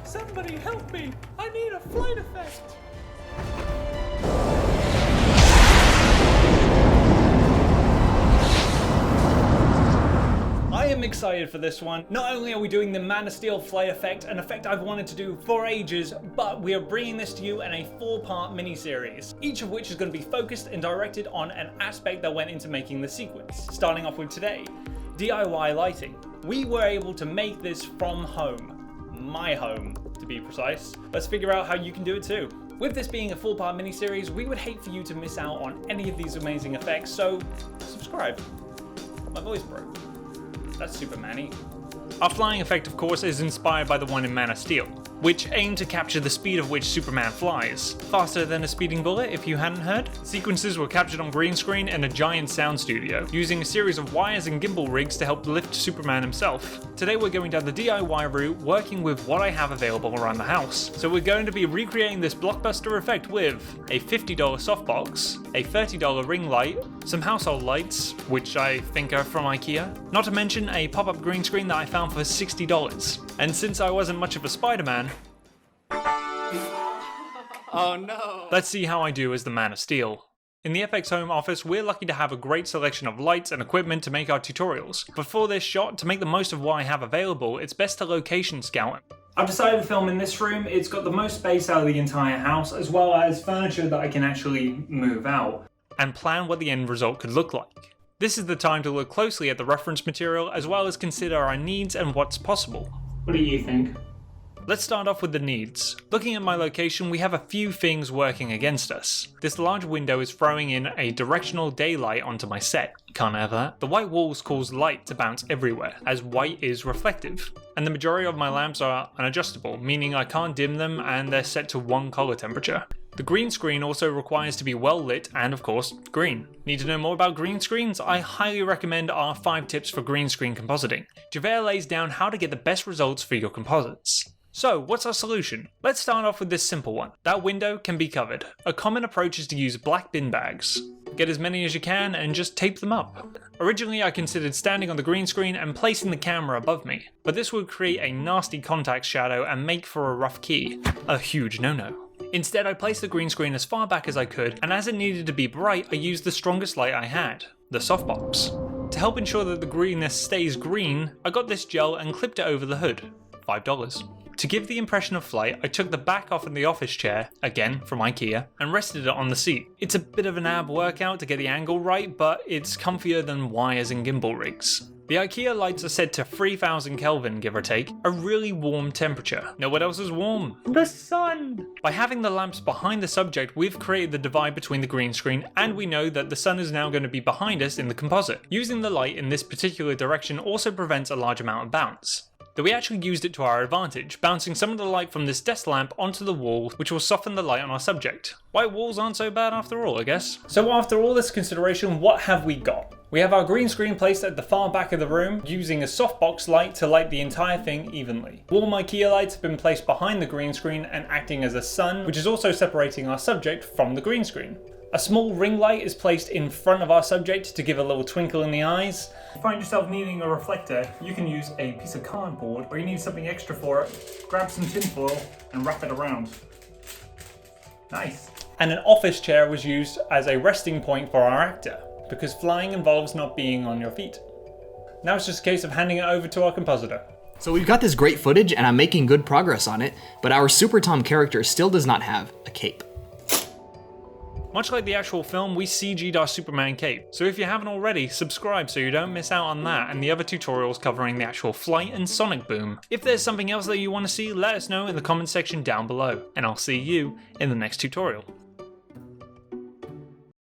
Somebody help me! I need a flight effect! I am excited for this one. Not only are we doing the Man of Steel flight effect, an effect I've wanted to do for ages, but we are bringing this to you in a 4-part mini-series, each of which is going to be focused and directed on an aspect that went into making the sequence. Starting off with today, DIY lighting. We were able to make this from home. My home, to be precise. Let's figure out how you can do it too. With this being a 4-part mini-series, we would hate for you to miss out on any of these amazing effects, so subscribe. My voice broke. That's Superman-y. Our flying effect, of course, is inspired by the one in Man of Steel, which aimed to capture the speed of which Superman flies. Faster than a speeding bullet, if you hadn't heard. Sequences were captured on green screen in a giant sound studio, using a series of wires and gimbal rigs to help lift Superman himself. Today we're going down the DIY route, working with what I have available around the house. So we're going to be recreating this blockbuster effect with a $50 softbox, a $30 ring light, some household lights, which I think are from IKEA, not to mention a pop-up green screen that I found for $60. And since I wasn't much of a Spider-Man, oh no! Let's see how I do as the Man of Steel. In the FXhome office, we're lucky to have a great selection of lights and equipment to make our tutorials. But for this shot, to make the most of what I have available, it's best to location scout. I've decided to film in this room. It's got the most space out of the entire house, as well as furniture that I can actually move out, and plan what the end result could look like. This is the time to look closely at the reference material, as well as consider our needs and what's possible. What do you think? Let's start off with the needs. Looking at my location, we have a few things working against us. This large window is throwing in a directional daylight onto my set. Can't have that. The white walls cause light to bounce everywhere, as white is reflective. And the majority of my lamps are unadjustable, meaning I can't dim them and they're set to one color temperature. The green screen also requires to be well lit and, of course, green. Need to know more about green screens? I highly recommend our 5 tips for green screen compositing. Javert lays down how to get the best results for your composites. So, what's our solution? Let's start off with this simple one. That window can be covered. A common approach is to use black bin bags. Get as many as you can and just tape them up. Originally I considered standing on the green screen and placing the camera above me, but this would create a nasty contact shadow and make for a rough key. A huge no-no. Instead, I placed the green screen as far back as I could, and as it needed to be bright, I used the strongest light I had, the softbox. To help ensure that the greenness stays green, I got this gel and clipped it over the hood. $5. To give the impression of flight, I took the back off of the office chair, again from IKEA, and rested it on the seat. It's a bit of an ab workout to get the angle right, but it's comfier than wires and gimbal rigs. The IKEA lights are set to 3000 Kelvin, give or take, a really warm temperature. Know what else is warm? The sun! By having the lamps behind the subject, we've created the divide between the green screen, and we know that the sun is now going to be behind us in the composite. Using the light in this particular direction also prevents a large amount of bounce. Though we actually used it to our advantage, bouncing some of the light from this desk lamp onto the wall, which will soften the light on our subject. White walls aren't so bad after all, I guess. So after all this consideration, what have we got? We have our green screen placed at the far back of the room, using a softbox light to light the entire thing evenly. Warm IKEA lights have been placed behind the green screen and acting as a sun, which is also separating our subject from the green screen. A small ring light is placed in front of our subject to give a little twinkle in the eyes. If you find yourself needing a reflector, you can use a piece of cardboard, or you need something extra for it, grab some tinfoil and wrap it around. Nice. And an office chair was used as a resting point for our actor, because flying involves not being on your feet. Now it's just a case of handing it over to our compositor. So we've got this great footage and I'm making good progress on it, but our Super Tom character still does not have a cape. Much like the actual film, we CG'd our Superman cape, so if you haven't already, subscribe so you don't miss out on that and the other tutorials covering the actual flight and sonic boom. If there's something else that you want to see, let us know in the comment section down below, and I'll see you in the next tutorial.